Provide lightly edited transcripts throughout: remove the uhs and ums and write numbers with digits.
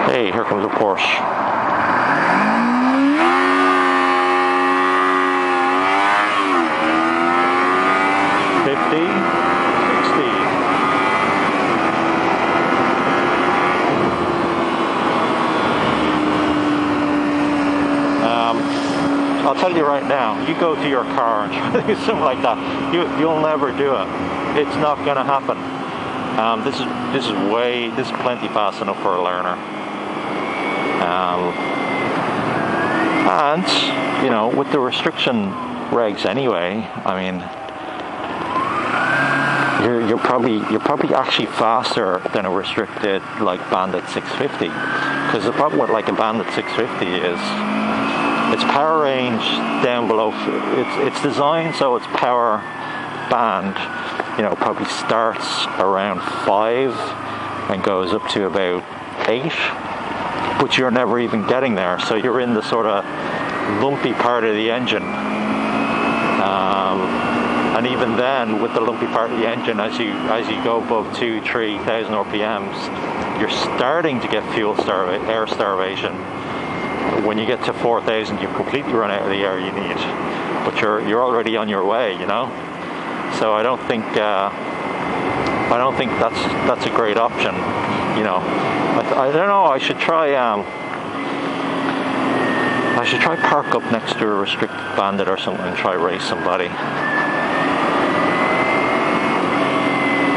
Hey, here comes a Porsche. I'll tell you right now, you go to your car and try to do something like that, you'll never do it. It's not going to happen. This is plenty fast enough for a learner. And you know, with the restriction regs anyway, I mean, you're probably actually faster than a restricted like Bandit 650. Because the problem with like a Bandit 650 is its power range down below. It's designed so its power band, you know, probably starts around 5 and goes up to about 8. But you're never even getting there, so you're in the sort of lumpy part of the engine. And even then, with the lumpy part of the engine, as you go above 2,000-3,000 RPMs, you're starting to get air starvation. When you get to 4,000, you've completely run out of the air you need. But you're already on your way, you know. So I don't think that's a great option, you know. I don't know. I should try park up next to a restricted Bandit or something and try race somebody.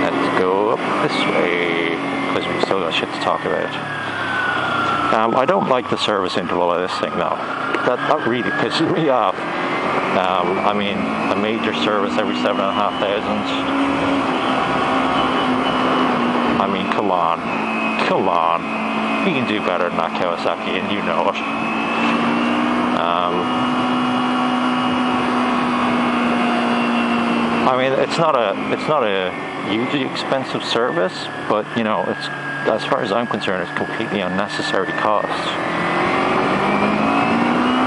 Let's go up this way because we've still got shit to talk about. I don't like the service interval of this thing though. That really pisses me off. I mean, a major service every 7,500. I mean, come on. You can do better than that, Kawasaki, and you know it. I mean, it's not a hugely expensive service, but you know, it's, as far as I'm concerned, it's completely unnecessary cost.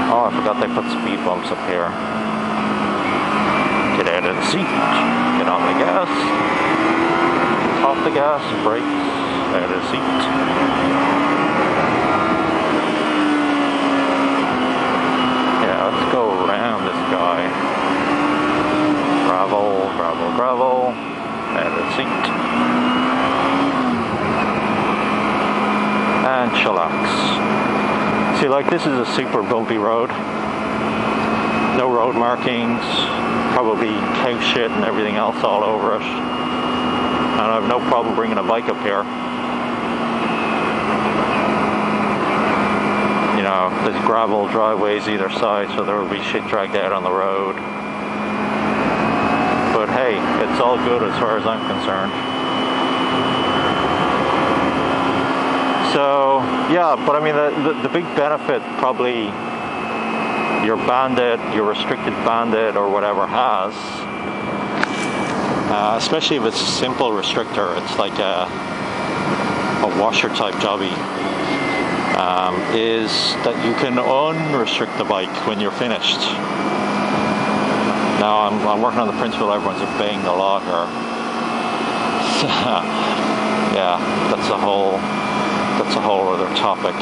Oh, I forgot they put speed bumps up here. Get out of the seat, get on the gas, off the gas, brakes, out of the seat. Yeah, let's go around this guy. Gravel, out of the seat. And chillax. See, like, this is a super bumpy road. No road markings, probably cow shit and everything else all over it. And I have no problem bringing a bike up here. You know, there's gravel driveways either side, so there will be shit dragged out on the road. But hey, it's all good as far as I'm concerned. So yeah, but I mean the big benefit probably your Bandit, your restricted Bandit or whatever has, especially if it's a simple restrictor, it's like a washer type jobby, is that you can unrestrict the bike when you're finished. Now I'm working on the principle everyone's obeying the law here. Yeah, that's a whole other topic.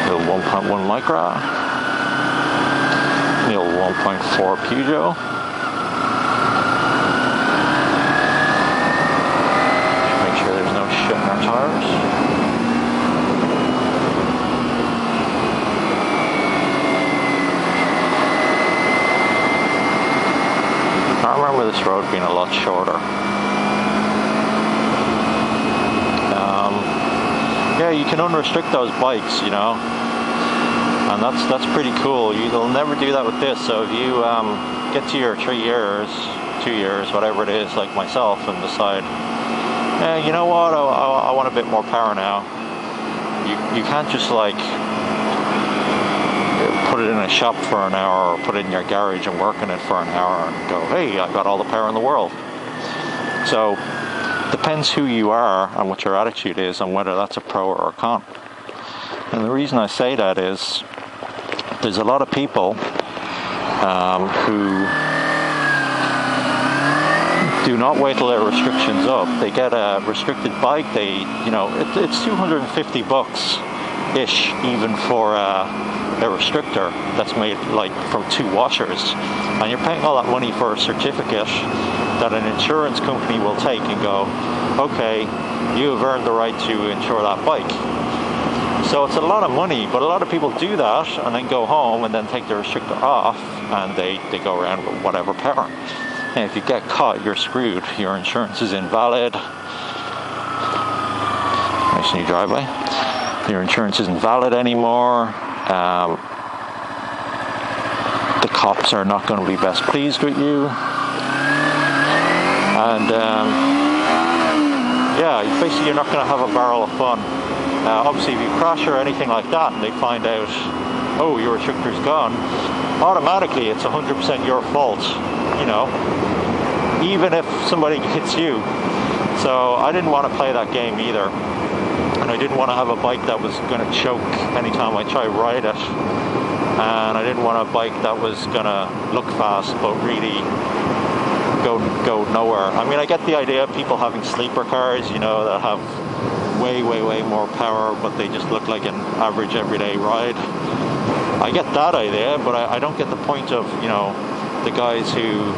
The 1.1 Micra, the 1.4 Peugeot. Make sure there's no shit in our tires. I remember this road being a lot shorter. Yeah, you can unrestrict those bikes, you know, and that's pretty cool. You'll never do that with this. So if you get to your 3 years, 2 years, whatever it is, like myself, and decide, you know what, I want a bit more power now. You can't just like put it in a shop for an hour or put it in your garage and work on it for an hour and go, hey, I've got all the power in the world. So depends who you are and what your attitude is and whether that's a pro or a con. And the reason I say that is there's a lot of people who do not wait till their restrictions up. They get a restricted bike. It's $250-ish even for a restrictor that's made like from 2 washers, and you're paying all that money for a certificate that an insurance company will take and go, okay, you have earned the right to insure that bike. So it's a lot of money, but a lot of people do that and then go home and then take the restrictor off, and they go around with whatever power. And if you get caught, you're screwed. Your insurance is invalid. Nice new driveway. Your insurance isn't valid anymore. The cops are not going to be best pleased with you. And basically you're not going to have a barrel of fun. Obviously, if you crash or anything like that and they find out, oh, your restrictor's gone, automatically it's 100% your fault, even if somebody hits you. So I didn't want to play that game either. And I didn't want to have a bike that was going to choke anytime I try to ride it. And I didn't want a bike that was going to look fast but really go nowhere. I mean, I get the idea of people having sleeper cars, that have way more power, but they just look like an average everyday ride. I get that idea, but I don't get the point of, the guys who,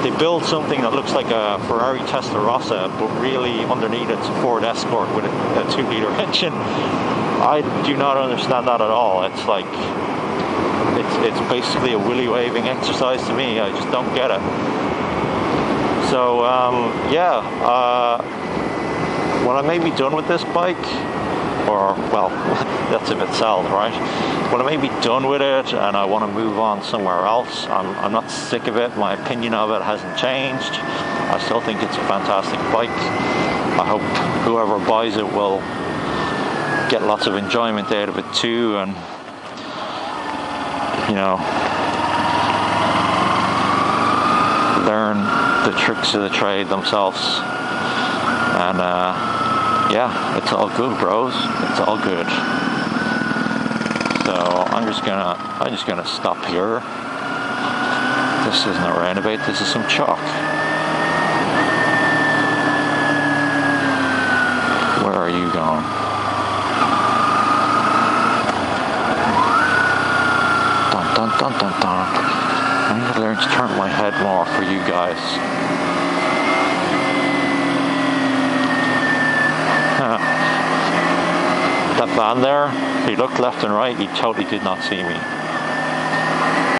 they build something that looks like a Ferrari Testarossa, but really underneath it's a Ford Escort with a 2-liter engine. I do not understand that at all. It's like, it's basically a willy waving exercise to me. I just don't get it. So, when I may be done with this bike, or, well, that's if it sells, right? When I may be done with it and I want to move on somewhere else, I'm not sick of it. My opinion of it hasn't changed. I still think it's a fantastic bike. I hope whoever buys it will get lots of enjoyment out of it too, and, learn the tricks of the trade themselves. And it's all good, bros. It's all good. So I'm just gonna stop here. This isn't a roundabout. This is some chalk. Where are you going? Dun dun dun dun dun. I need to learn to turn my head more for you guys. That van there, he looked left and right, he totally did not see me.